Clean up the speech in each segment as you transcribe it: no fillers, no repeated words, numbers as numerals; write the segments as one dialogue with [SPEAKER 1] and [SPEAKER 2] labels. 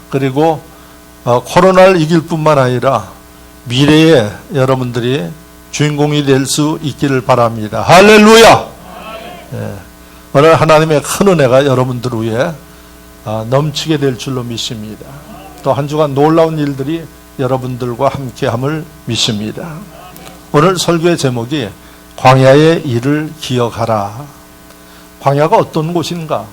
[SPEAKER 1] 그리고 코로나를 이길 뿐만 아니라 미래에 여러분들이 주인공이 될 수 있기를 바랍니다. 할렐루야! 예, 오늘 하나님의 큰 은혜가 여러분들 위해 넘치게 될 줄로 믿습니다. 또 한 주간 놀라운 일들이 여러분들과 함께함을 믿습니다. 오늘 설교의 제목이 광야의 일을 기억하라. 광야가 어떤 곳인가?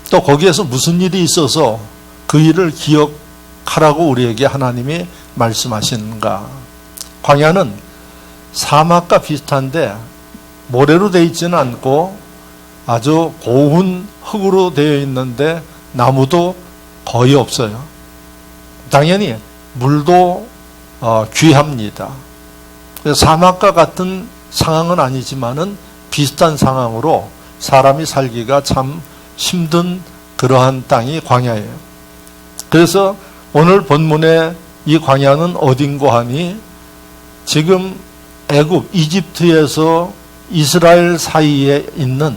[SPEAKER 1] 또 거기에서 무슨 일이 있어서 그 일을 기억하라고 우리에게 하나님이 말씀하시는가? 광야는 사막과 비슷한데 모래로 되어 있지는 않고 아주 고운 흙으로 되어 있는데 나무도 거의 없어요. 당연히 물도 귀합니다. 사막과 같은 상황은 아니지만은 비슷한 상황으로 사람이 살기가 참 힘든 그러한 땅이 광야예요. 그래서 오늘 본문의 이 광야는 어딘고 하니 지금 애굽, 이집트에서 이스라엘 사이에 있는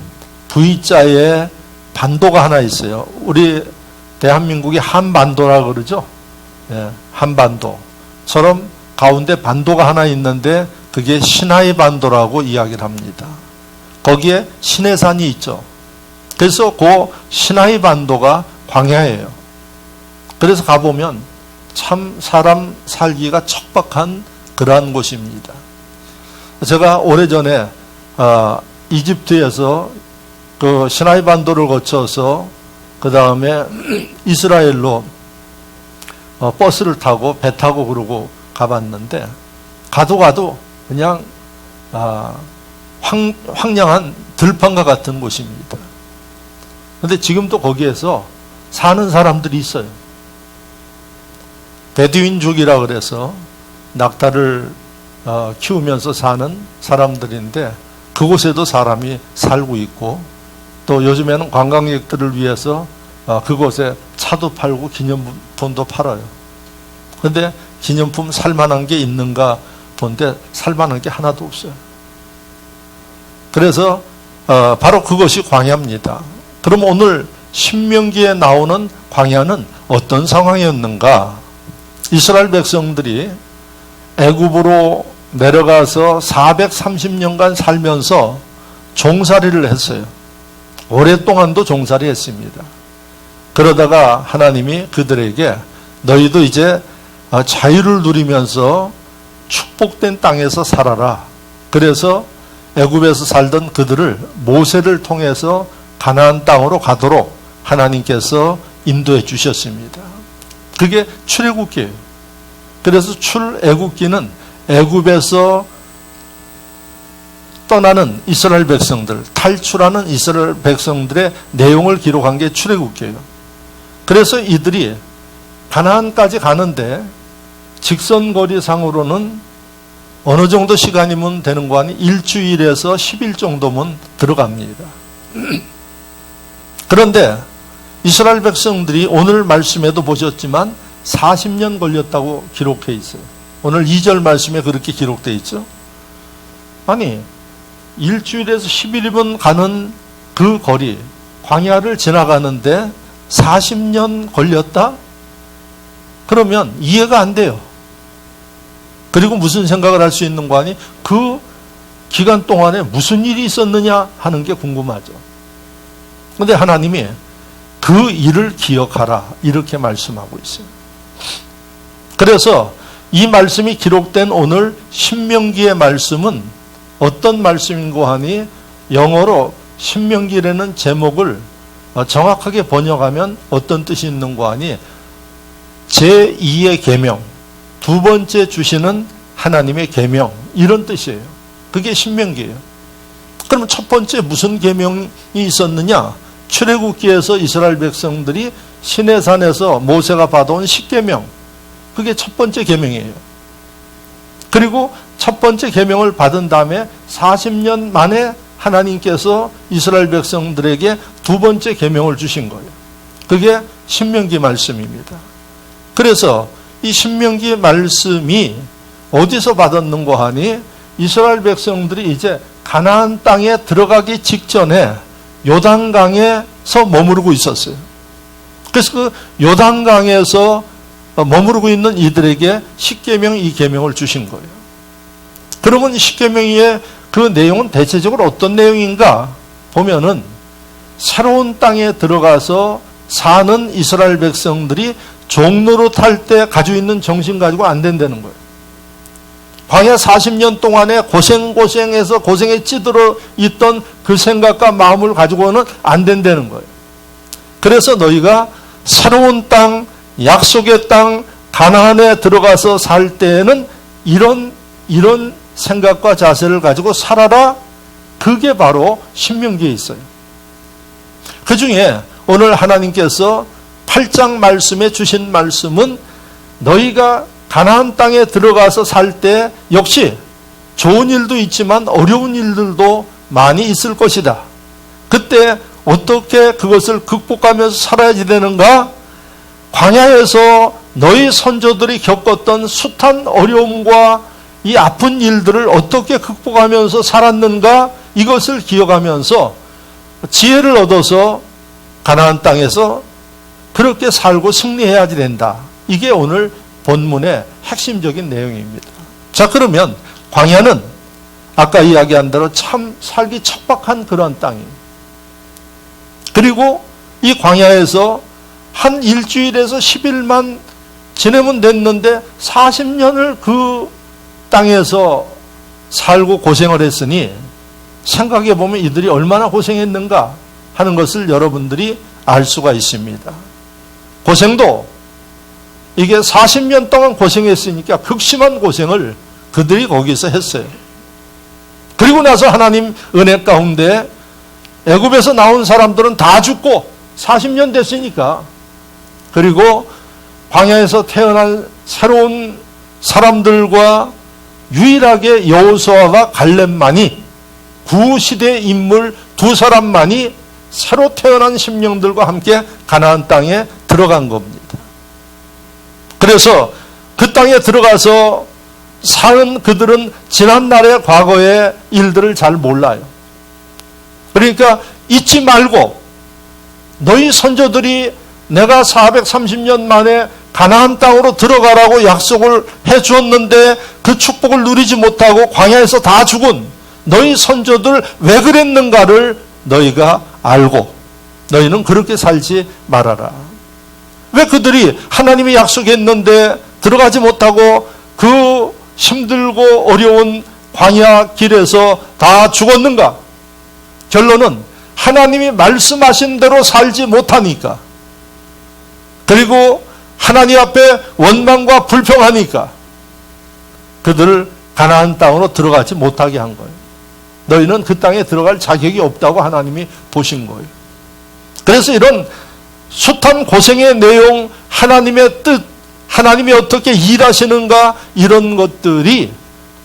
[SPEAKER 1] V자의 반도가 하나 있어요. 우리 대한민국이 한반도라 그러죠. 예, 한반도처럼 가운데 반도가 하나 있는데 그게 시나이 반도라고 이야기를 합니다. 거기에 시내산이 있죠. 그래서 그 시나이 반도가 광야예요. 그래서 가보면 참 사람 살기가 척박한 그러한 곳입니다. 제가 오래전에 이집트에서 그 시나이 반도를 거쳐서 그 다음에 이스라엘로 버스를 타고 배 타고 그러고 가봤는데 가도 그냥 황량한 들판과 같은 곳입니다. 그런데 지금도 거기에서 사는 사람들이 있어요. 베두인족이라 그래서 낙타를 키우면서 사는 사람들인데 그곳에도 사람이 살고 있고 또 요즘에는 관광객들을 위해서 그곳에 차도 팔고 기념품도 팔아요. 그런데 기념품 살만한 게 있는가 본데 살만한 게 하나도 없어요. 그래서 바로 그것이 광야입니다. 그럼 오늘 신명기에 나오는 광야는 어떤 상황이었는가? 이스라엘 백성들이 애굽으로 내려가서 430년간 살면서 종살이를 했어요. 오랫동안도 종살이 했습니다. 그러다가 하나님이 그들에게 너희도 이제 자유를 누리면서 축복된 땅에서 살아라. 그래서 애굽에서 살던 그들을 모세를 통해서 가나안 땅으로 가도록 하나님께서 인도해 주셨습니다. 그게 출애굽기예요. 그래서 출애굽기는 애굽에서 떠나는 이스라엘 백성들, 탈출하는 이스라엘 백성들의 내용을 기록한 게 출애굽기예요. 그래서 이들이 가나안까지 가는데 직선거리상으로는 어느 정도 시간이면 되는 거 아니? 일주일에서 10일 정도면 들어갑니다. 그런데 이스라엘 백성들이 오늘 말씀에도 보셨지만 40년 걸렸다고 기록해 있어요. 오늘 2절 말씀에 그렇게 기록되어 있죠. 아니 일주일에서 10일이면 가는 그 거리 광야를 지나가는데 40년 걸렸다? 그러면 이해가 안 돼요. 그리고 무슨 생각을 할 수 있는 거 아니? 그 기간 동안에 무슨 일이 있었느냐 하는 게 궁금하죠. 그런데 하나님이 그 일을 기억하라 이렇게 말씀하고 있어요. 그래서 이 말씀이 기록된 오늘 신명기의 말씀은 어떤 말씀인고 하니 영어로 신명기라는 제목을 정확하게 번역하면 어떤 뜻이 있는고 하니 제2의 계명, 두 번째 주시는 하나님의 계명 이런 뜻이에요. 그게 신명기예요. 그러면 첫 번째 무슨 계명이 있었느냐? 출애굽기에서 이스라엘 백성들이 시내산에서 모세가 받아온 십계명 그게 첫 번째 계명이에요. 그리고 첫 번째 계명을 받은 다음에 40년 만에 하나님께서 이스라엘 백성들에게 두 번째 계명을 주신 거예요. 그게 신명기 말씀입니다. 그래서 이 신명기 말씀이 어디서 받았는고 하니 이스라엘 백성들이 이제 가나안 땅에 들어가기 직전에 요단강에서 머무르고 있었어요. 그래서 그 요단강에서 머무르고 있는 이들에게 십계명, 이 계명을 주신 거예요. 그러면 십계명의 그 내용은 대체적으로 어떤 내용인가 보면은 새로운 땅에 들어가서 사는 이스라엘 백성들이 종로로 탈 때 가지고 있는 정신 가지고 안 된다는 거예요. 광야 40년 동안에 고생해서 고생에 찌들어 있던 그 생각과 마음을 가지고는 안 된다는 거예요. 그래서 너희가 새로운 땅, 약속의 땅, 가나안에 들어가서 살 때에는 이런 생각과 자세를 가지고 살아라. 그게 바로 신명기에 있어요. 그 중에 오늘 하나님께서 8장 말씀에 주신 말씀은 너희가 가나안 땅에 들어가서 살 때 역시 좋은 일도 있지만 어려운 일들도 많이 있을 것이다. 그때 어떻게 그것을 극복하면서 살아야지 되는가? 광야에서 너희 선조들이 겪었던 숱한 어려움과 이 아픈 일들을 어떻게 극복하면서 살았는가? 이것을 기억하면서 지혜를 얻어서 가나안 땅에서 그렇게 살고 승리해야지 된다. 이게 오늘 본문의 핵심적인 내용입니다. 자, 그러면 광야는 아까 이야기한 대로 참 살기 척박한 그런 땅이에요. 그리고 이 광야에서 한 일주일에서 10일만 지내면 됐는데 40년을 그 땅에서 살고 고생을 했으니 생각해 보면 이들이 얼마나 고생했는가 하는 것을 여러분들이 알 수가 있습니다. 고생도 이게 40년 동안 고생했으니까 극심한 고생을 그들이 거기서 했어요. 그리고 나서 하나님 은혜 가운데 애굽에서 나온 사람들은 다 죽고 40년 됐으니까, 그리고 광야에서 태어난 새로운 사람들과 유일하게 여호수아와 갈렙만이, 구시대의 인물 두 사람만이 새로 태어난 심령들과 함께 가나안 땅에 들어간 겁니다. 그래서 그 땅에 들어가서 사는 그들은 지난날의 과거의 일들을 잘 몰라요. 그러니까 잊지 말고 너희 선조들이 내가 430년 만에 가나안 땅으로 들어가라고 약속을 해 주었는데 그 축복을 누리지 못하고 광야에서 다 죽은 너희 선조들 왜 그랬는가를 너희가 알고 너희는 그렇게 살지 말아라. 왜 그들이 하나님이 약속했는데 들어가지 못하고 그 힘들고 어려운 광야 길에서 다 죽었는가? 결론은 하나님이 말씀하신 대로 살지 못하니까, 그리고 하나님 앞에 원망과 불평하니까 그들을 가나안 땅으로 들어가지 못하게 한 거예요. 너희는 그 땅에 들어갈 자격이 없다고 하나님이 보신 거예요. 그래서 이런 숱한 고생의 내용, 하나님의 뜻, 하나님이 어떻게 일하시는가, 이런 것들이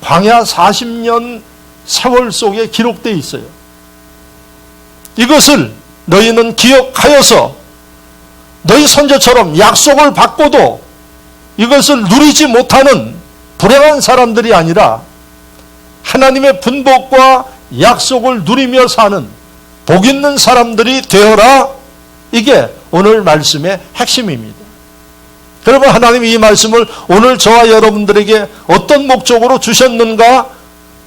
[SPEAKER 1] 광야 40년 세월 속에 기록되어 있어요. 이것을 너희는 기억하여서 너희 선조처럼 약속을 받고도 이것을 누리지 못하는 불행한 사람들이 아니라 하나님의 분복과 약속을 누리며 사는 복 있는 사람들이 되어라. 이게 오늘 말씀의 핵심입니다. 여러분, 하나님이 이 말씀을 오늘 저와 여러분들에게 어떤 목적으로 주셨는가?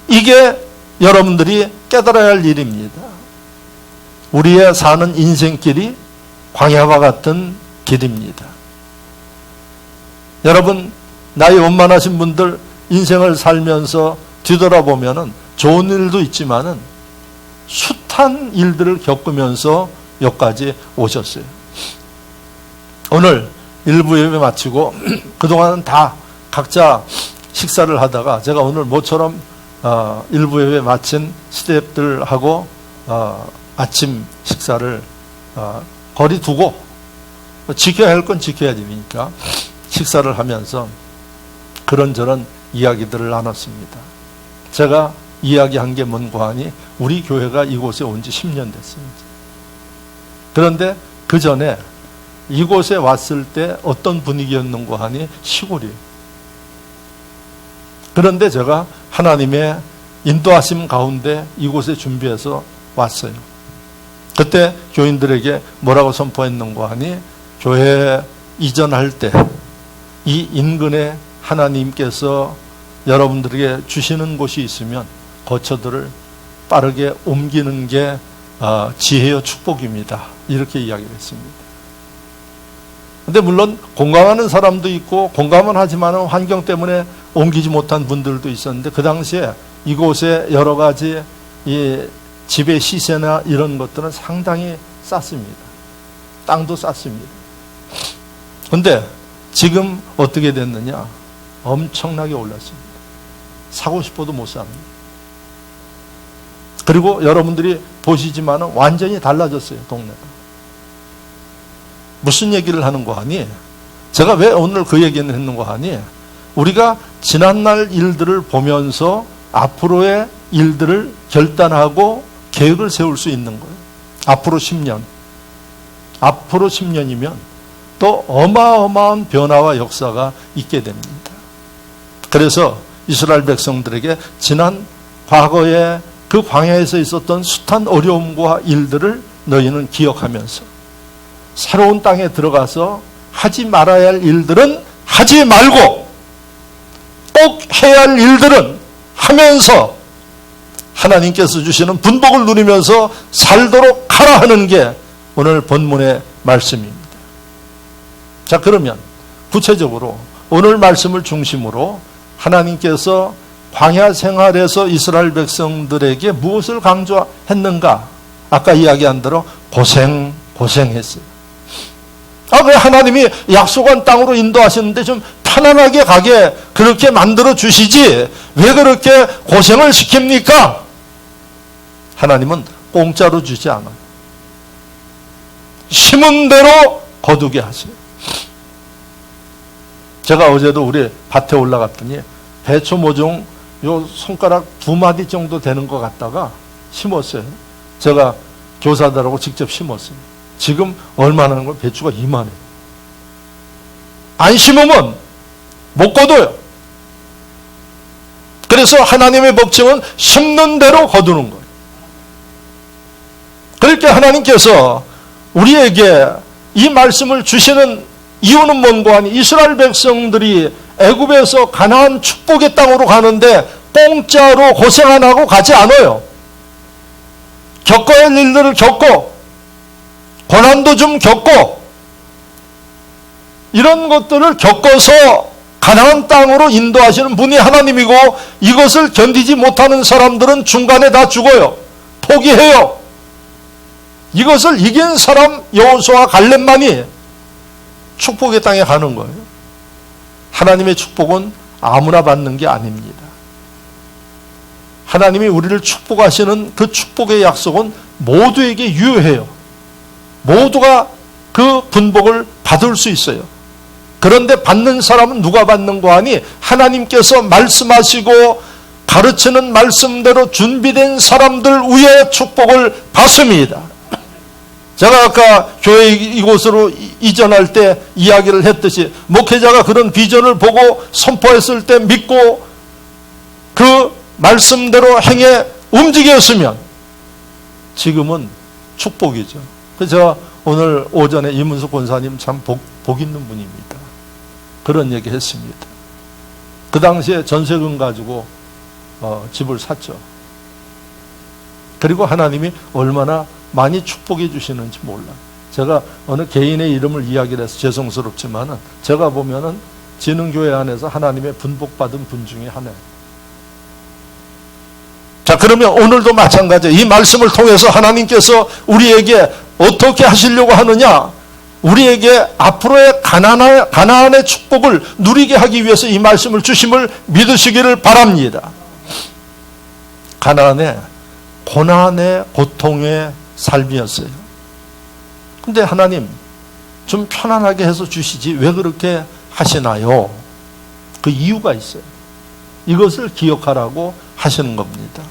[SPEAKER 1] 이게 여러분들이 깨달아야 할 일입니다. 우리의 사는 인생길이 광야와 같은 길입니다. 여러분, 나이 원만하신 분들 인생을 살면서 뒤돌아보면은 좋은 일도 있지만은 숱한 일들을 겪으면서 여기까지 오셨어요. 오늘 일부 예배 마치고 그동안은 다 각자 식사를 하다가 제가 오늘 모처럼 일부 예배 마친 스태프들하고 아침 식사를 거리 두고 지켜야 할 건 지켜야 되니까 식사를 하면서 그런저런 이야기들을 나눴습니다. 제가 이야기한 게 뭔가 하니 우리 교회가 이곳에 온 지 10년 됐습니다. 그런데 그 전에 이곳에 왔을 때 어떤 분위기였는가 하니 시골이에요. 그런데 제가 하나님의 인도하심 가운데 이곳에 준비해서 왔어요. 그때 교인들에게 뭐라고 선포했는가 하니 교회 이전할 때 이 인근에 하나님께서 여러분들에게 주시는 곳이 있으면 거처들을 빠르게 옮기는 게 지혜요 축복입니다. 이렇게 이야기를 했습니다. 근데 물론 공감하는 사람도 있고 공감은 하지만 환경 때문에 옮기지 못한 분들도 있었는데, 그 당시에 이곳에 여러 가지 이 집의 시세나 이런 것들은 상당히 쌌습니다. 땅도 쌌습니다. 근데 지금 어떻게 됐느냐? 엄청나게 올랐습니다. 사고 싶어도 못 삽니다. 그리고 여러분들이 보시지만 완전히 달라졌어요, 동네가. 무슨 얘기를 하는 거 아니? 제가 왜 오늘 그 얘기는 했는 거 아니? 우리가 지난날 일들을 보면서 앞으로의 일들을 결단하고 계획을 세울 수 있는 거예요. 앞으로 10년. 앞으로 10년이면 또 어마어마한 변화와 역사가 있게 됩니다. 그래서 이스라엘 백성들에게 지난 과거에 그 광야에서 있었던 숱한 어려움과 일들을 너희는 기억하면서 새로운 땅에 들어가서 하지 말아야 할 일들은 하지 말고 꼭 해야 할 일들은 하면서 하나님께서 주시는 분복을 누리면서 살도록 하라 하는 게 오늘 본문의 말씀입니다. 자, 그러면 구체적으로 오늘 말씀을 중심으로 하나님께서 광야 생활에서 이스라엘 백성들에게 무엇을 강조했는가? 아까 이야기한 대로 고생했어요. 왜 하나님이 약속한 땅으로 인도하시는데 좀 편안하게 가게 그렇게 만들어 주시지 왜 그렇게 고생을 시킵니까? 하나님은 공짜로 주지 않아요. 심은 대로 거두게 하세요. 제가 어제도 우리 밭에 올라갔더니 배추 모종 요 손가락 2마디 정도 되는 것 같다가 심었어요. 제가 교사들하고 직접 심었어요. 지금 얼마나 하는 거예요? 배추가 이만해요. 안 심으면 못 거둬요. 그래서 하나님의 법칙은 심는 대로 거두는 거예요. 그렇게 하나님께서 우리에게 이 말씀을 주시는 이유는 뭔고 하니 이스라엘 백성들이 애굽에서 가나안 축복의 땅으로 가는데 공짜로 고생 안 하고 가지 않아요. 겪어야 할 일들을 겪고 고난도 좀 겪고 이런 것들을 겪어서 가나안 땅으로 인도하시는 분이 하나님이고, 이것을 견디지 못하는 사람들은 중간에 다 죽어요. 포기해요. 이것을 이긴 사람 여호수아와 갈렙만이 축복의 땅에 가는 거예요. 하나님의 축복은 아무나 받는 게 아닙니다. 하나님이 우리를 축복하시는 그 축복의 약속은 모두에게 유효해요. 모두가 그 분복을 받을 수 있어요. 그런데 받는 사람은 누가 받는 거 아니? 하나님께서 말씀하시고 가르치는 말씀대로 준비된 사람들 위에 축복을 받습니다. 제가 아까 교회 이곳으로 이전할 때 이야기를 했듯이 목회자가 그런 비전을 보고 선포했을 때 믿고 그 말씀대로 행해 움직였으면 지금은 축복이죠. 그래서 제가 오늘 오전에 이문숙 권사님 참 복 있는 분입니다. 그런 얘기 했습니다. 그 당시에 전세금 가지고 집을 샀죠. 그리고 하나님이 얼마나 많이 축복해 주시는지 몰라요. 제가 어느 개인의 이름을 이야기를 해서 죄송스럽지만은 제가 보면은 진흥교회 안에서 하나님의 분복받은 분 중에 하나예요. 자, 그러면 오늘도 마찬가지예요. 이 말씀을 통해서 하나님께서 우리에게 어떻게 하시려고 하느냐? 우리에게 앞으로의 가나안의 축복을 누리게 하기 위해서 이 말씀을 주심을 믿으시기를 바랍니다. 가나안의 고난의 고통의 삶이었어요. 근데 하나님 좀 편안하게 해서 주시지 왜 그렇게 하시나요? 그 이유가 있어요. 이것을 기억하라고 하시는 겁니다.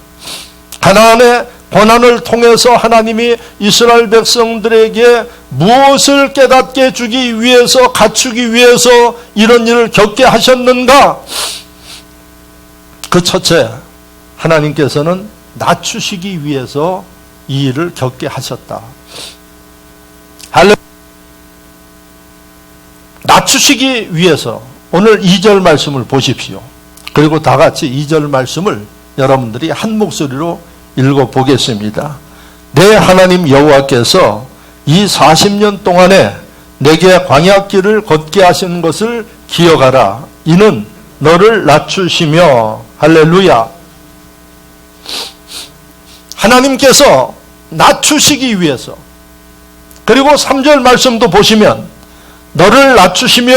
[SPEAKER 1] 가나안의 고난을 통해서 하나님이 이스라엘 백성들에게 무엇을 깨닫게 주기 위해서, 갖추기 위해서 이런 일을 겪게 하셨는가? 그 첫째, 하나님께서는 낮추시기 위해서 이 일을 겪게 하셨다. 낮추시기 위해서 오늘 2절 말씀을 보십시오. 그리고 다 같이 2절 말씀을 여러분들이 한 목소리로 읽어보겠습니다. 내 하나님 여호와께서 이 40년 동안에 내게 광야길을 걷게 하신 것을 기억하라. 이는 너를 낮추시며, 할렐루야, 하나님께서 낮추시기 위해서, 그리고 3절 말씀도 보시면 너를 낮추시며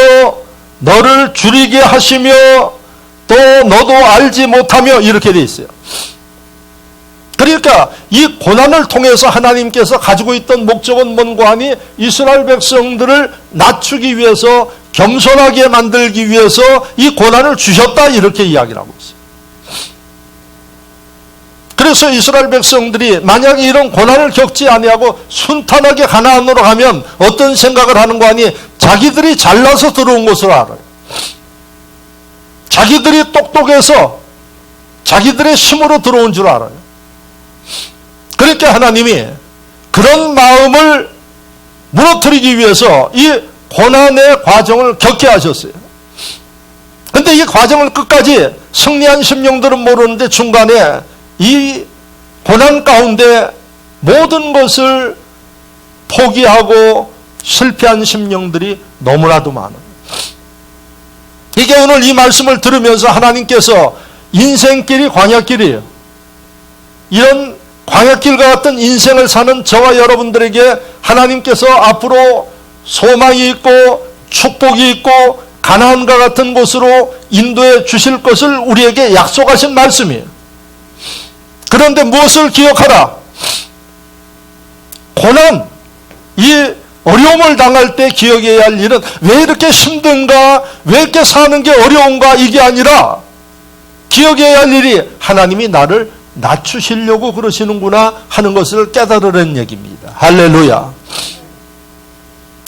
[SPEAKER 1] 너를 줄이게 하시며 또 너도 알지 못하며 이렇게 돼 있어요. 그러니까 이 고난을 통해서 하나님께서 가지고 있던 목적은 뭔가 하니 이스라엘 백성들을 낮추기 위해서, 겸손하게 만들기 위해서 이 고난을 주셨다, 이렇게 이야기를 하고 있어요. 그래서 이스라엘 백성들이 만약에 이런 고난을 겪지 아니하고 순탄하게 가나안으로 가면 어떤 생각을 하는 거 아니? 자기들이 잘나서 들어온 것으로 알아요. 자기들이 똑똑해서 자기들의 힘으로 들어온 줄 알아요. 그러니까 하나님이 그런 마음을 무너뜨리기 위해서 이 고난의 과정을 겪게 하셨어요. 근데 이 과정을 끝까지 승리한 심령들은 모르는데 중간에 이 고난 가운데 모든 것을 포기하고 실패한 심령들이 너무나도 많아요. 이게 오늘 이 말씀을 들으면서 하나님께서 인생길이 광야길이에요. 이런 광야길과 같은 인생을 사는 저와 여러분들에게 하나님께서 앞으로 소망이 있고 축복이 있고 가나안과 같은 곳으로 인도해 주실 것을 우리에게 약속하신 말씀이에요. 그런데 무엇을 기억하라? 고난, 이 어려움을 당할 때 기억해야 할 일은 왜 이렇게 힘든가, 왜 이렇게 사는 게 어려운가, 이게 아니라 기억해야 할 일이 하나님이 나를 낮추시려고 그러시는구나 하는 것을 깨달으라는 얘기입니다. 할렐루야.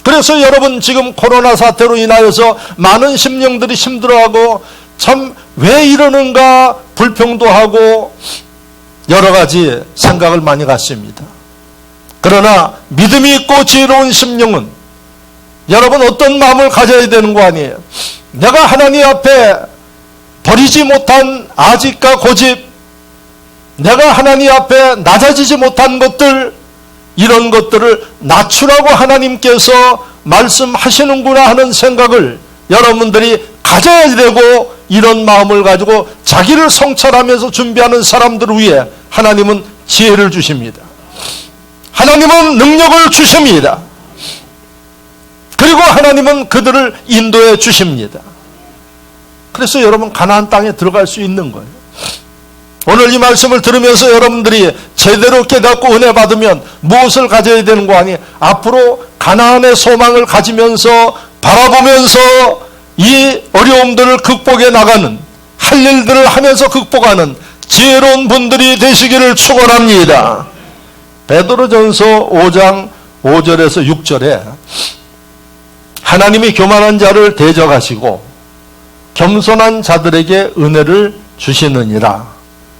[SPEAKER 1] 그래서 여러분 지금 코로나 사태로 인하여서 많은 심령들이 힘들어하고 참 왜 이러는가 불평도 하고 여러 가지 생각을 많이 갖습니다. 그러나 믿음이 있고 지혜로운 심령은 여러분 어떤 마음을 가져야 되는 거 아니에요? 내가 하나님 앞에 버리지 못한 아직과 고집, 내가 하나님 앞에 낮아지지 못한 것들, 이런 것들을 낮추라고 하나님께서 말씀하시는구나 하는 생각을 여러분들이 가져야 되고, 이런 마음을 가지고 자기를 성찰하면서 준비하는 사람들을 위해 하나님은 지혜를 주십니다. 하나님은 능력을 주십니다. 그리고 하나님은 그들을 인도해 주십니다. 그래서 여러분 가나안 땅에 들어갈 수 있는 거예요. 오늘 이 말씀을 들으면서 여러분들이 제대로 깨닫고 은혜 받으면 무엇을 가져야 되는 거 아니? 앞으로 가나안의 소망을 가지면서 바라보면서 이 어려움들을 극복해 나가는, 할 일들을 하면서 극복하는 지혜로운 분들이 되시기를 축원합니다. 베드로전서 5장 5절에서 6절에 하나님이 교만한 자를 대적하시고 겸손한 자들에게 은혜를 주시느니라.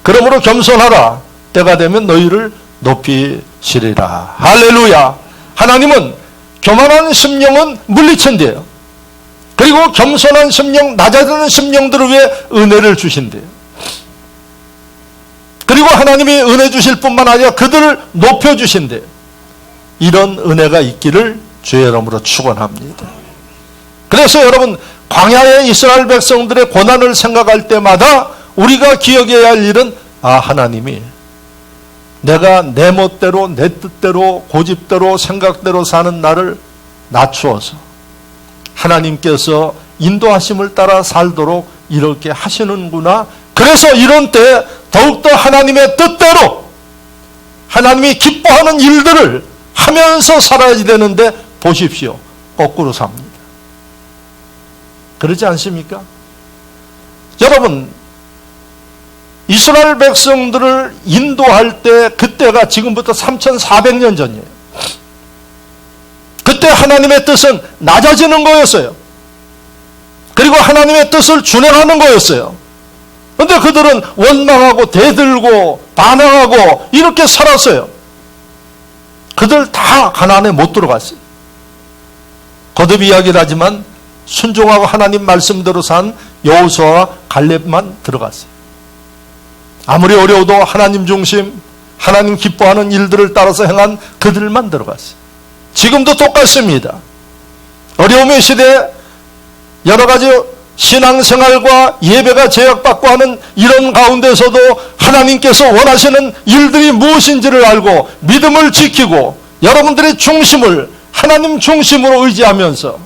[SPEAKER 1] 그러므로 겸손하라. 때가 되면 너희를 높이시리라. 할렐루야. 하나님은 교만한 심령은 물리친대요. 그리고 겸손한 심령, 낮아지는 심령들을 위해 은혜를 주신대요. 그리고 하나님이 은혜 주실 뿐만 아니라 그들을 높여주신대요. 이런 은혜가 있기를 주의 이름으로 축원합니다. 그래서 여러분 광야의 이스라엘 백성들의 고난을 생각할 때마다 우리가 기억해야 할 일은 하나님이 내가 내 멋대로 내 뜻대로 고집대로 생각대로 사는 나를 낮추어서 하나님께서 인도하심을 따라 살도록 이렇게 하시는구나. 그래서 이런 때 더욱더 하나님의 뜻대로 하나님이 기뻐하는 일들을 하면서 살아야 되는데 보십시오. 거꾸로 삽니다. 그렇지 않습니까? 여러분 이스라엘 백성들을 인도할 때 그때가 지금부터 3400년 전이에요. 그때 하나님의 뜻은 낮아지는 거였어요. 그리고 하나님의 뜻을 준행하는 거였어요. 그런데 그들은 원망하고 대들고 반항하고 이렇게 살았어요. 그들 다 가나안에 못 들어갔어요. 거듭 이야기를 하지만 순종하고 하나님 말씀대로 산 여호수아와 갈렙만 들어갔어요. 아무리 어려워도 하나님 중심, 하나님 기뻐하는 일들을 따라서 행한 그들만 들어갔어요. 지금도 똑같습니다. 어려움의 시대, 여러 가지 신앙생활과 예배가 제약받고 하는 이런 가운데서도 하나님께서 원하시는 일들이 무엇인지를 알고 믿음을 지키고 여러분들의 중심을 하나님 중심으로 의지하면서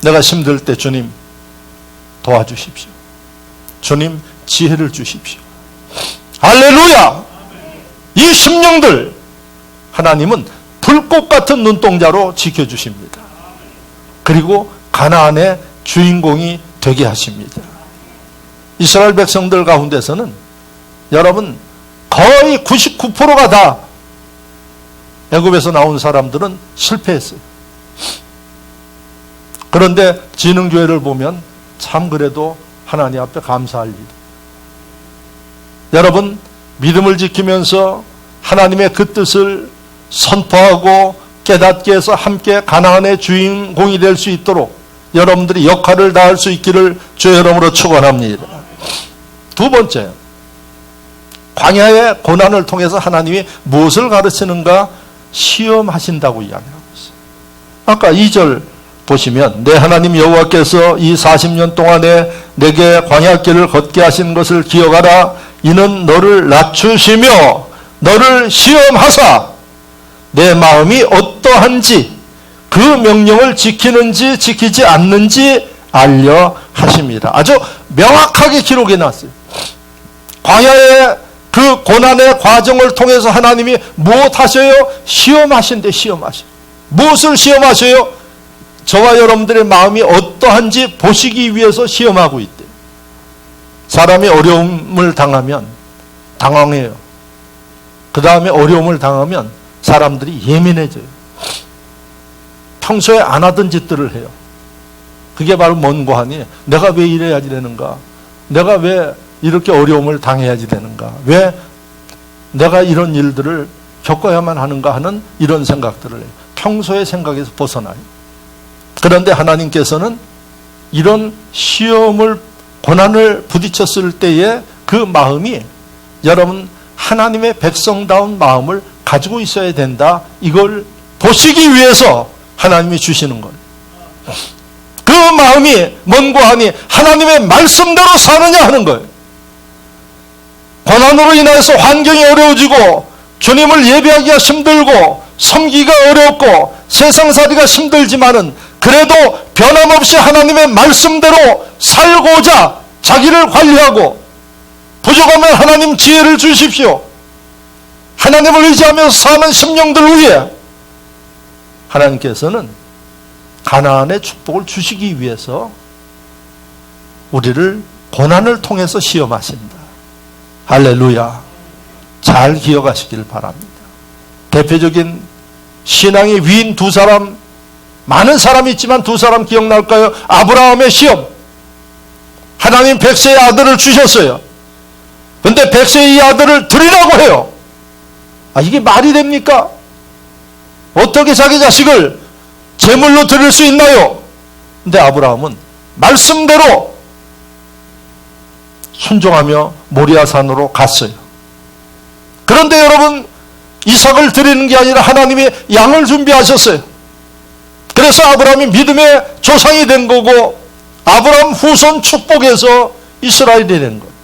[SPEAKER 1] 내가 힘들 때 주님 도와주십시오. 주님 지혜를 주십시오. 할렐루야! 이 심령들 하나님은 불꽃 같은 눈동자로 지켜주십니다. 그리고 가나안의 주인공이 되게 하십니다. 이스라엘 백성들 가운데서는 여러분 거의 99%가 다 애굽에서 나온 사람들은 실패했어요. 그런데 지능교회를 보면 참 그래도 하나님 앞에 감사할 일. 여러분 믿음을 지키면서 하나님의 그 뜻을 선포하고 깨닫게 해서 함께 가나안의 주인공이 될 수 있도록 여러분들이 역할을 다할 수 있기를 주의 이름으로 축원합니다. 두 번째, 광야의 고난을 통해서 하나님이 무엇을 가르치는가 시험하신다고 이야기하고 있어요. 아까 2절 보시면 내 하나님 여호와께서 이 40년 동안에 내게 광야길을 걷게 하신 것을 기억하라. 이는 너를 낮추시며 너를 시험하사 내 마음이 어떠한지 그 명령을 지키는지 지키지 않는지 알려 하십니다. 아주 명확하게 기록해 놨어요. 광야의 그 고난의 과정을 통해서 하나님이 무엇 하셔요? 시험하신대. 시험하셔. 무엇을 시험하셔요? 저와 여러분들의 마음이 어떠한지 보시기 위해서 시험하고 있대요. 사람이 어려움을 당하면 당황해요. 그 다음에 어려움을 당하면 사람들이 예민해져요. 평소에 안 하던 짓들을 해요. 그게 바로 뭔고 하니 내가 왜 이래야지 되는가? 내가 왜 이렇게 어려움을 당해야지 되는가? 왜 내가 이런 일들을 겪어야만 하는가 하는 이런 생각들을 해요. 평소의 생각에서 벗어나요. 그런데 하나님께서는 이런 시험을 고난을 부딪혔을 때에 그 마음이 여러분 하나님의 백성다운 마음을 가지고 있어야 된다. 이걸 보시기 위해서 하나님이 주시는 거예요. 그 마음이 뭔고 하니 하나님의 말씀대로 사느냐 하는 거예요. 고난으로 인해서 환경이 어려워지고 주님을 예배하기가 힘들고 섬기기가 어렵고 세상살이가 힘들지만은 그래도 변함없이 하나님의 말씀대로 살고자 자기를 관리하고 부족하면 하나님 지혜를 주십시오. 하나님을 의지하면서 사는 심령들 위해 하나님께서는 가나안의 축복을 주시기 위해서 우리를 고난을 통해서 시험하신다. 할렐루야. 잘 기억하시길 바랍니다. 대표적인 신앙의 위인 두 사람, 많은 사람이 있지만 두 사람 기억날까요? 아브라함의 시험. 하나님 백세의 아들을 주셨어요. 근데 백세의 이 아들을 드리라고 해요. 이게 말이 됩니까? 어떻게 자기 자식을 제물로 드릴 수 있나요? 근데 아브라함은 말씀대로 순종하며 모리아산으로 갔어요. 그런데 여러분 이삭을 드리는 게 아니라 하나님이 양을 준비하셨어요. 그래서 아브라함이 믿음의 조상이 된 거고 아브라함 후손 축복에서 이스라엘이 된 거예요.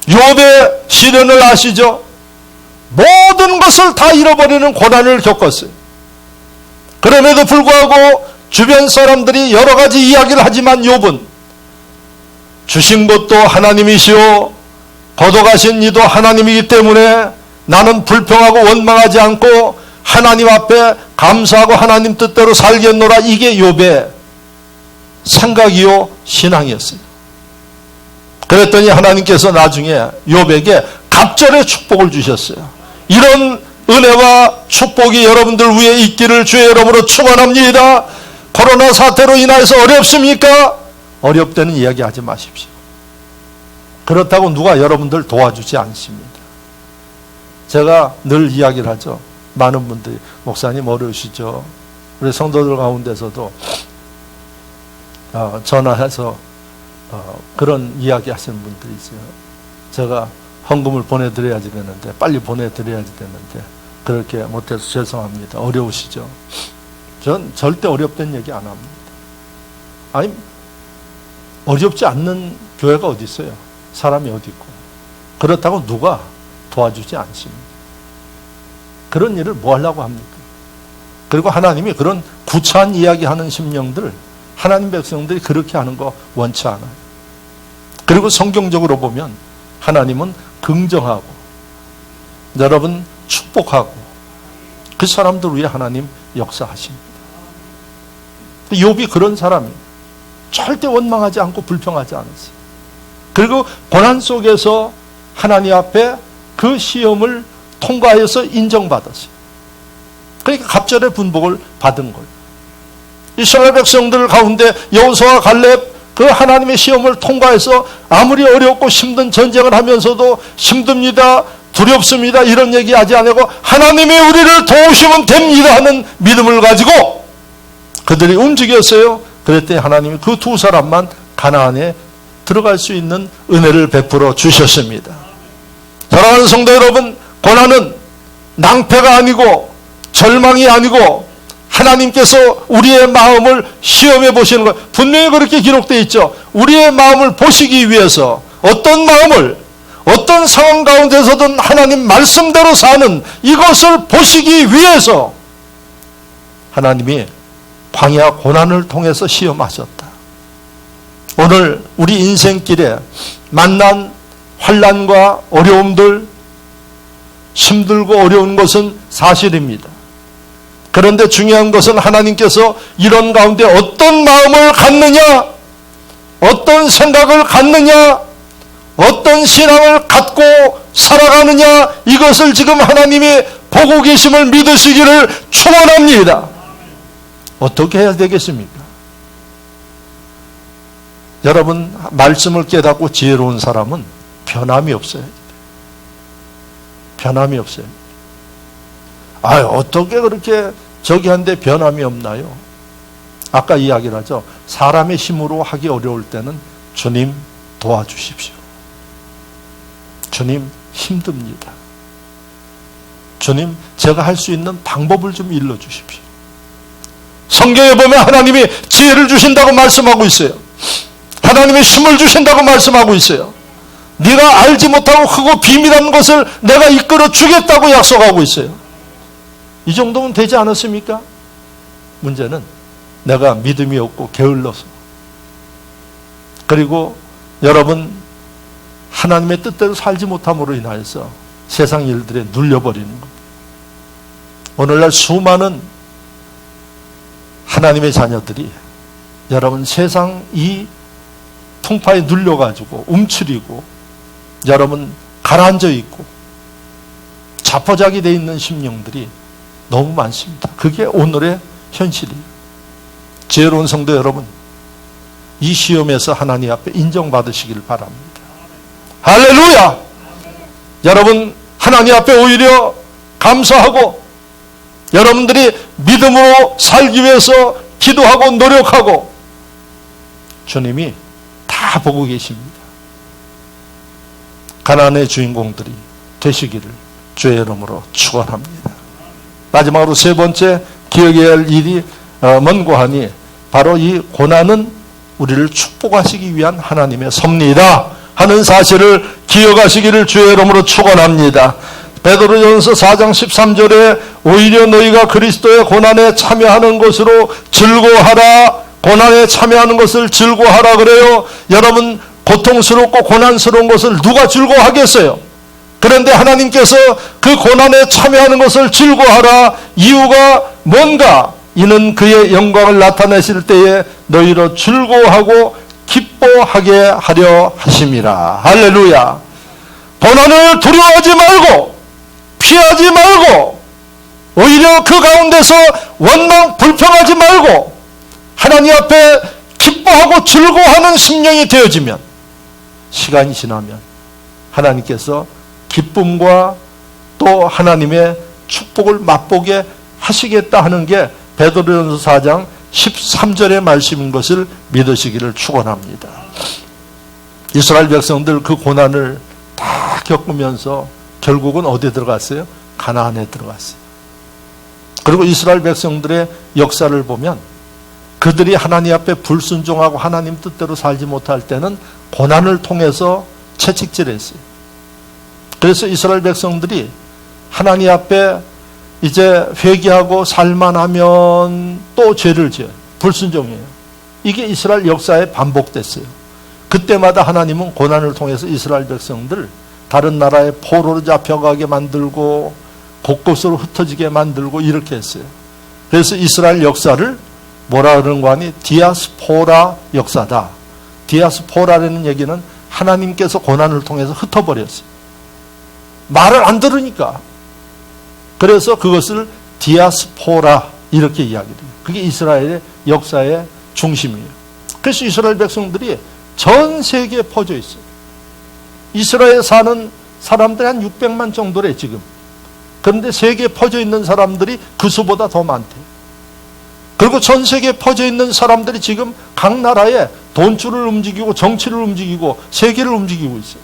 [SPEAKER 1] 욥의 시련을 아시죠? 모든 것을 다 잃어버리는 고난을 겪었어요. 그럼에도 불구하고 주변 사람들이 여러 가지 이야기를 하지만 욥은 주신 것도 하나님이시오 거둬가신 이도 하나님이기 때문에 나는 불평하고 원망하지 않고 하나님 앞에 감사하고 하나님 뜻대로 살겠노라. 이게 욥의 생각이요 신앙이었어요. 그랬더니 하나님께서 나중에 욥에게 갑절의 축복을 주셨어요. 이런 은혜와 축복이 여러분들 위에 있기를 주의 이름으로 축원합니다. 코로나 사태로 인해서 어렵습니까? 어렵다는 이야기하지 마십시오. 그렇다고 누가 여러분들 도와주지 않습니다. 제가 늘 이야기를 하죠. 많은 분들이 목사님 어려우시죠. 우리 성도들 가운데서도 전화해서 그런 이야기 하시는 분들이 있어요. 제가 헌금을 보내드려야지 되는데, 빨리 보내드려야지 되는데 그렇게 못해서 죄송합니다. 어려우시죠? 전 절대 어렵다는 얘기 안 합니다. 아니, 어렵지 않는 교회가 어디 있어요? 사람이 어디 있고. 그렇다고 누가 도와주지 않습니다. 그런 일을 뭐 하려고 합니까? 그리고 하나님이 그런 구차한 이야기하는 심령들, 하나님 백성들이 그렇게 하는 거 원치 않아요. 그리고 성경적으로 보면 하나님은 긍정하고, 여러분 축복하고, 그 사람들 위해 하나님 역사하십니다. 욥이 그런 사람이에요. 절대 원망하지 않고 불평하지 않았어요. 그리고 고난 속에서 하나님 앞에 그 시험을 통과해서 인정받았어요. 그러니까 갑절의 분복을 받은 거예요. 이스라엘 백성들 가운데 여호수아와 갈렙, 그 하나님의 시험을 통과해서 아무리 어렵고 힘든 전쟁을 하면서도 힘듭니다, 두렵습니다, 이런 얘기하지 않고 하나님이 우리를 도우시면 됩니다 하는 믿음을 가지고 그들이 움직였어요. 그랬더니 하나님이 그 두 사람만 가나안에 들어갈 수 있는 은혜를 베풀어 주셨습니다. 사랑하는 성도 여러분, 고난은 낭패가 아니고 절망이 아니고 하나님께서 우리의 마음을 시험해 보시는 것, 분명히 그렇게 기록되어 있죠. 우리의 마음을 보시기 위해서, 어떤 마음을 어떤 상황 가운데서든 하나님 말씀대로 사는 이것을 보시기 위해서 하나님이 광야 고난을 통해서 시험하셨다. 오늘 우리 인생길에 만난 환난과 어려움들, 힘들고 어려운 것은 사실입니다. 그런데 중요한 것은 하나님께서 이런 가운데 어떤 마음을 갖느냐, 어떤 생각을 갖느냐, 어떤 신앙을 갖고 살아가느냐, 이것을 지금 하나님이 보고 계심을 믿으시기를 축원합니다. 어떻게 해야 되겠습니까? 여러분, 말씀을 깨닫고 지혜로운 사람은 변함이 없어요. 변함이 없어요. 어떻게 그렇게 저기 한데 변함이 없나요? 아까 이야기를 하죠. 사람의 힘으로 하기 어려울 때는 주님 도와주십시오. 주님 힘듭니다. 주님, 제가 할 수 있는 방법을 좀 일러주십시오. 성경에 보면 하나님이 지혜를 주신다고 말씀하고 있어요. 하나님의 힘을 주신다고 말씀하고 있어요. 네가 알지 못하고 크고 비밀한 것을 내가 이끌어 주겠다고 약속하고 있어요. 이 정도면 되지 않았습니까? 문제는 내가 믿음이 없고 게을러서, 그리고 여러분 하나님의 뜻대로 살지 못함으로 인하여서 세상 일들에 눌려버리는 겁니다. 오늘날 수많은 하나님의 자녀들이 여러분 세상 이 풍파에 눌려가지고 움츠리고 여러분 가라앉아 있고 자포자기 되어 있는 심령들이 너무 많습니다. 그게 오늘의 현실이에요. 지혜로운 성도 여러분, 이 시험에서 하나님 앞에 인정받으시길 바랍니다. 할렐루야! 여러분 하나님 앞에 오히려 감사하고 여러분들이 믿음으로 살기 위해서 기도하고 노력하고 주님이 다 보고 계십니다. 가나안의 주인공들이 되시기를 주의 이름으로 축원합니다. 마지막으로 세 번째 기억해야 할 일이 먼고하니 바로 이 고난은 우리를 축복하시기 위한 하나님의 섭리이다 하는 사실을 기억하시기를 주의 이름으로 축원합니다. 베드로전서 4장 13절에 오히려 너희가 그리스도의 고난에 참여하는 것으로 즐거워하라, 고난에 참여하는 것을 즐거워하라 그래요. 여러분 고통스럽고 고난스러운 것을 누가 즐거워하겠어요? 그런데 하나님께서 그 고난에 참여하는 것을 즐거워하라. 이유가 뭔가? 이는 그의 영광을 나타내실 때에 너희로 즐거워하고 기뻐하게 하려 하심이라. 할렐루야. 고난을 두려워하지 말고 피하지 말고 오히려 그 가운데서 원망 불평하지 말고 하나님 앞에 기뻐하고 즐거워하는 심령이 되어지면 시간이 지나면 하나님께서 기쁨과 또 하나님의 축복을 맛보게 하시겠다 하는 게 베드로전서 4장 13절의 말씀인 것을 믿으시기를 축원합니다. 이스라엘 백성들 그 고난을 다 겪으면서 결국은 어디에 들어갔어요? 가나안에 들어갔어요. 그리고 이스라엘 백성들의 역사를 보면 그들이 하나님 앞에 불순종하고 하나님 뜻대로 살지 못할 때는 고난을 통해서 채찍질했어요. 그래서 이스라엘 백성들이 하나님 앞에 이제 회개하고 살만하면 또 죄를 지어요. 불순종이에요. 이게 이스라엘 역사에 반복됐어요. 그때마다 하나님은 고난을 통해서 이스라엘 백성들 다른 나라에 포로로 잡혀가게 만들고 곳곳으로 흩어지게 만들고 이렇게 했어요. 그래서 이스라엘 역사를 뭐라 그러는 거 아니? 디아스포라 역사다. 디아스포라라는 얘기는 하나님께서 고난을 통해서 흩어버렸어요. 말을 안 들으니까. 그래서 그것을 디아스포라 이렇게 이야기해요. 그게 이스라엘의 역사의 중심이에요. 그래서 이스라엘 백성들이 전 세계에 퍼져 있어요. 이스라엘에 사는 사람들이 한 600만 정도래 지금. 그런데 세계에 퍼져 있는 사람들이 그 수보다 더 많대요. 그리고 전 세계에 퍼져 있는 사람들이 지금 각 나라에 돈줄을 움직이고 정치를 움직이고 세계를 움직이고 있어요.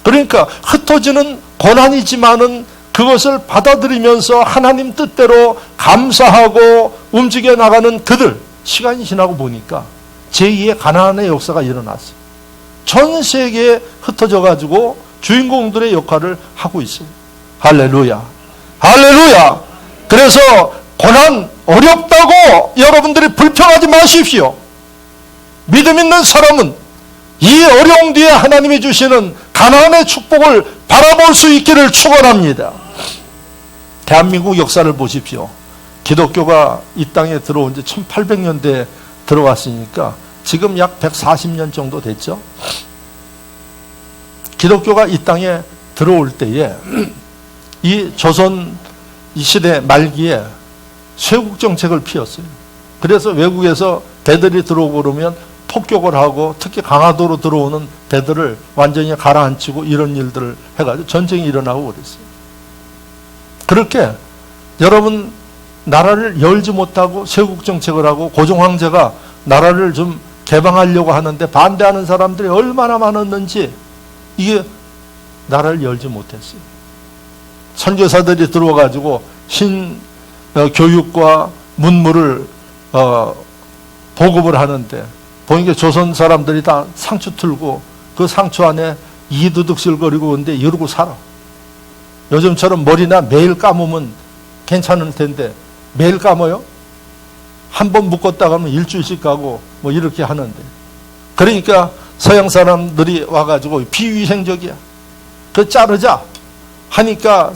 [SPEAKER 1] 그러니까 흩어지는 고난이지만은 그것을 받아들이면서 하나님 뜻대로 감사하고 움직여 나가는 그들, 시간이 지나고 보니까 제2의 가나안의 역사가 일어났어요. 전 세계에 흩어져 가지고 주인공들의 역할을 하고 있어요. 할렐루야. 할렐루야. 그래서 고난 어렵다고 여러분들이 불평하지 마십시오. 믿음 있는 사람은 이 어려움 뒤에 하나님이 주시는 가나안의 축복을 바라볼 수 있기를 축원합니다. 대한민국 역사를 보십시오. 기독교가 이 땅에 들어온 지 1800년대에 들어왔으니까 지금 약 140년 정도 됐죠. 기독교가 이 땅에 들어올 때에 이 조선 이 시대 말기에 쇄국 정책을 피웠어요. 그래서 외국에서 배들이 들어오고 그러면 폭격을 하고 특히 강화도로 들어오는 배들을 완전히 가라앉히고 이런 일들을 해가지고 전쟁이 일어나고 그랬어요. 그렇게 여러분 나라를 열지 못하고 쇄국 정책을 하고 고종 황제가 나라를 좀 개방하려고 하는데 반대하는 사람들이 얼마나 많았는지 이게 나라를 열지 못했어요. 선교사들이 들어와가지고 교육과 문물을 보급을 하는데 보니까 조선 사람들이 다 상추 틀고 그 상추 안에 이두둑실거리고 근데 이러고 살아. 요즘처럼 머리나 매일 감으면 괜찮을 텐데 매일 감아요? 한 번 묶었다 가면 일주일씩 가고 뭐 이렇게 하는데 그러니까 서양 사람들이 와가지고 비위생적이야. 그 자르자 하니까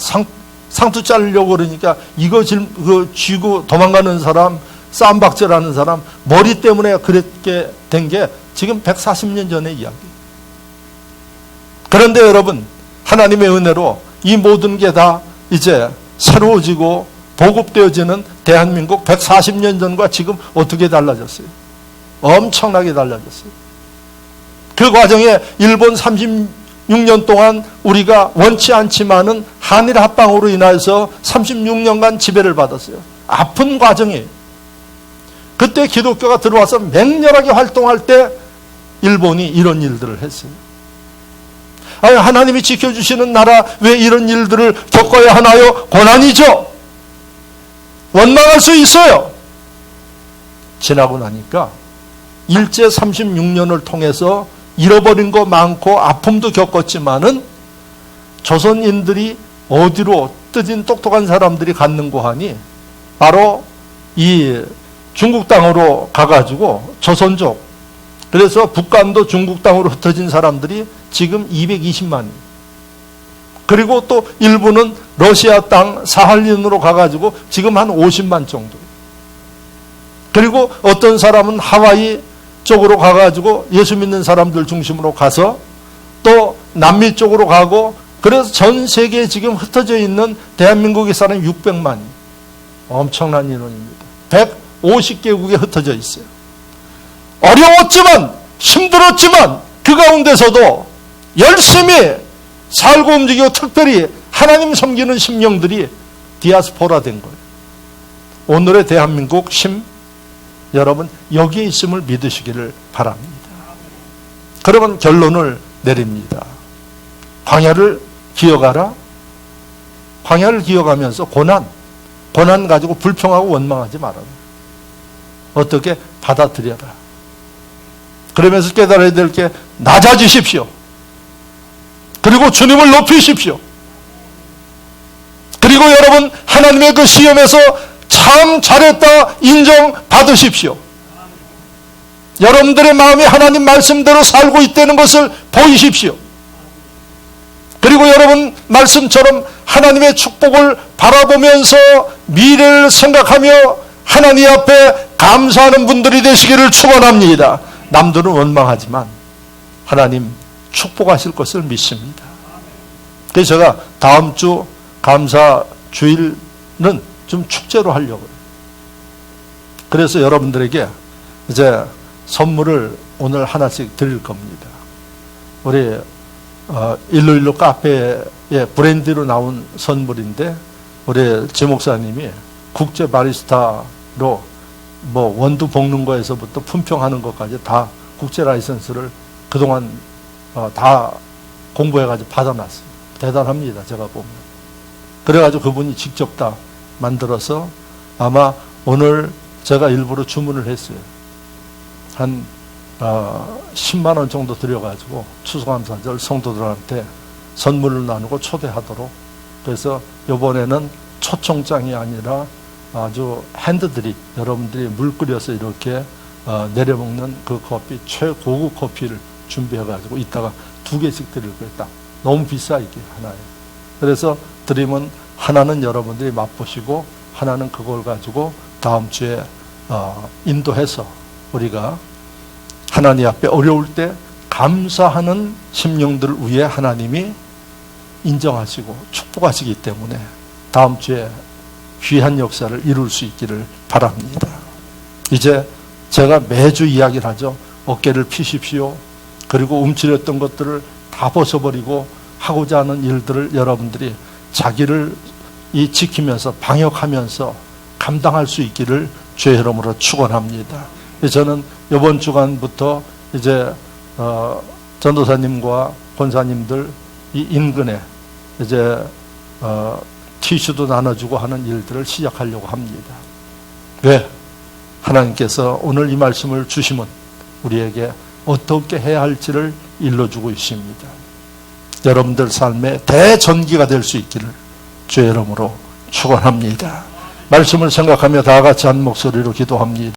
[SPEAKER 1] 상투 자르려고 그러니까 이거 쥐고 도망가는 사람 쌈박질하는 사람 머리 때문에 그렇게 된 게 지금 140년 전의 이야기. 그런데 여러분 하나님의 은혜로 이 모든 게 다 이제 새로워지고 보급되어지는 대한민국 140년 전과 지금 어떻게 달라졌어요? 엄청나게 달라졌어요. 그 과정에 일본 36년 동안 우리가 원치 않지만은 한일 합방으로 인해서 36년간 지배를 받았어요. 아픈 과정이에요. 그때 기독교가 들어와서 맹렬하게 활동할 때 일본이 이런 일들을 했어요. 아니, 하나님이 지켜주시는 나라 왜 이런 일들을 겪어야 하나요? 고난이죠. 원망할 수 있어요. 지나고 나니까 일제 36년을 통해서 잃어버린 거 많고 아픔도 겪었지만은 조선인들이 어디로 뜨진 똑똑한 사람들이 갔는고 하니 바로 이 중국 땅으로 가가지고 조선족, 그래서 북한도 중국 땅으로 흩어진 사람들이 지금 220만이. 그리고 또 일부는 러시아 땅 사할린으로 가가지고 지금 한 50만 정도. 그리고 어떤 사람은 하와이 쪽으로 가가지고 예수 믿는 사람들 중심으로 가서 또 남미 쪽으로 가고, 그래서 전 세계에 지금 흩어져 있는 대한민국에 사는 600만이. 엄청난 인원입니다. 150개국에 흩어져 있어요. 어려웠지만 힘들었지만 그 가운데서도 열심히 살고 움직이고 특별히 하나님 섬기는 심령들이 디아스포라 된 거예요. 오늘의 대한민국 여러분 여기에 있음을 믿으시기를 바랍니다. 그러면 결론을 내립니다. 광야를 기억하라. 광야를 기억하면서 고난 가지고 불평하고 원망하지 말아라. 어떻게 받아들여라. 그러면서 깨달아야 될 게 낮아지십시오. 그리고 주님을 높이십시오. 그리고 여러분 하나님의 그 시험에서 참 잘했다 인정받으십시오. 여러분들의 마음이 하나님 말씀대로 살고 있다는 것을 보이십시오. 그리고 여러분 말씀처럼 하나님의 축복을 바라보면서 미래를 생각하며 하나님 앞에 감사하는 분들이 되시기를 축원합니다. 남들은 원망하지만 하나님 축복하실 것을 믿습니다. 그래서 제가 다음 주 감사 주일은 좀 축제로 하려고요. 그래서 여러분들에게 이제 선물을 오늘 하나씩 드릴 겁니다. 우리 일로일로 카페에 브랜드로 나온 선물인데 우리 지 목사님이 국제 바리스타로 뭐 원두 볶는 거에서부터 품평하는 것까지 다 국제 라이선스를 그동안 다 공부해가지고 받아놨어요. 대단합니다. 제가 보면. 그래가지고 그분이 직접 다 만들어서 아마 오늘 제가 일부러 주문을 했어요. 한 10만 원 정도 들여가지고 추수감사절 성도들한테 선물을 나누고 초대하도록. 그래서 이번에는 초청장이 아니라 아주 핸드드립, 여러분들이 물 끓여서 이렇게 내려먹는 그 커피, 최고급 커피를 준비해가지고 이따가 2개씩 드릴 거예요. 딱 너무 비싸 이게 하나에. 그래서 드리면 하나는 여러분들이 맛보시고 하나는 그걸 가지고 다음 주에 인도해서 우리가 하나님 앞에 어려울 때 감사하는 심령들 위해 하나님이 인정하시고 축복하시기 때문에 다음 주에 귀한 역사를 이룰 수 있기를 바랍니다. 이제 제가 매주 이야기를 하죠. 어깨를 피십시오. 그리고 움츠렸던 것들을 다 벗어버리고 하고자 하는 일들을 여러분들이 자기를 지키면서 방역하면서 감당할 수 있기를 주의 이름으로 축원합니다. 저는 이번 주간부터 이제 전도사님과 권사님들 이 인근에 이제 티슈도 나눠주고 하는 일들을 시작하려고 합니다. 왜? 하나님께서 오늘 이 말씀을 주시면 우리에게 어떻게 해야 할지를 일러주고 있습니다. 여러분들 삶의 대전기가 될 수 있기를 주의 이름으로 축원합니다. 말씀을 생각하며 다 같이 한 목소리로 기도합니다.